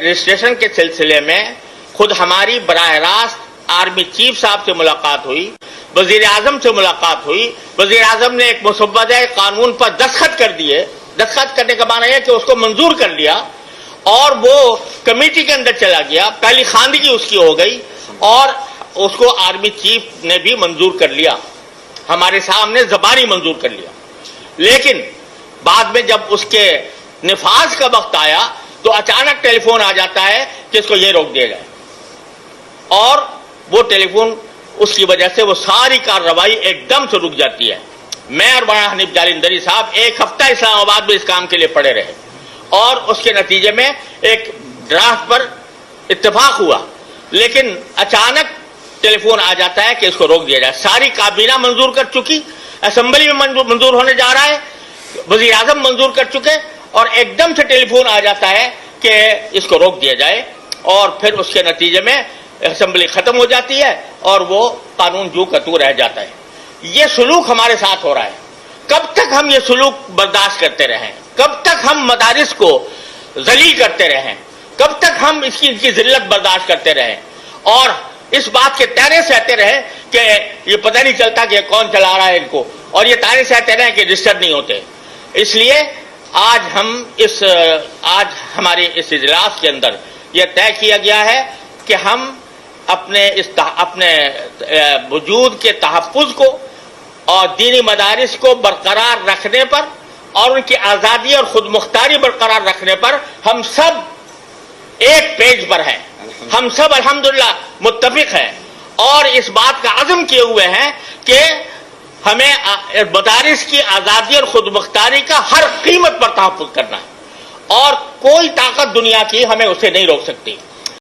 Registration کے سلسلے میں خود ہماری براہ راست آرمی چیف صاحب سے ملاقات ہوئی، وزیر اعظم سے ملاقات ہوئی. وزیر اعظم نے ایک مسودہ قانون پر دستخط کر دیے. دستخط کرنے کا معنی ہے کہ اس کو منظور کر لیا اور وہ کمیٹی کے اندر چلا گیا. پہلی خواندگی اس کی ہو گئی اور اس کو آرمی چیف نے بھی منظور کر لیا، ہمارے سامنے زبانی منظور کر لیا. لیکن بعد میں جب اس کے نفاذ کا وقت آیا تو اچانک ٹیلی فون آ جاتا ہے کہ اس کو یہ روک دیا جائے، اور وہ ٹیلی فون اس کی وجہ سے وہ ساری کارروائی ایک دم سے رک جاتی ہے. میں اور مولانا حنیف جالندھری صاحب ایک ہفتہ اسلام آباد میں اس کام کے لیے پڑے رہے اور اس کے نتیجے میں ایک ڈرافٹ پر اتفاق ہوا، لیکن اچانک ٹیلی فون آ جاتا ہے کہ اس کو روک دیا جائے. ساری کابینہ منظور کر چکی، اسمبلی میں منظور ہونے جا رہا ہے، وزیر اعظم منظور کر چکے، اور ایک دم سے ٹیلی فون آ جاتا ہے کہ اس کو روک دیا جائے، اور پھر اس کے نتیجے میں اسمبلی ختم ہو جاتی ہے اور وہ قانون جو کا تو رہ جاتا ہے. یہ سلوک ہمارے ساتھ ہو رہا ہے. کب تک ہم یہ سلوک برداشت کرتے رہیں؟ کب تک ہم مدارس کو ذلیل کرتے رہیں؟ کب تک ہم اس کی ذلت برداشت کرتے رہیں اور اس بات کے تانے سہتے رہیں کہ یہ پتہ نہیں چلتا کہ کون چلا رہا ہے ان کو، اور یہ تانے سہتے رہیں کہ رجسٹر نہیں ہوتے. اس لیے آج ہمارے اس اجلاس کے اندر یہ طے کیا گیا ہے کہ ہم اپنے وجود کے تحفظ کو اور دینی مدارس کو برقرار رکھنے پر اور ان کی آزادی اور خود مختاری برقرار رکھنے پر ہم سب ایک پیج پر ہیں. ہم سب الحمدللہ متفق ہیں اور اس بات کا عزم کیے ہوئے ہیں کہ ہمیں مدارس کی آزادی اور خود مختاری کا ہر قیمت پر تحفظ کرنا ہے، اور کوئی طاقت دنیا کی ہمیں اسے نہیں روک سکتی.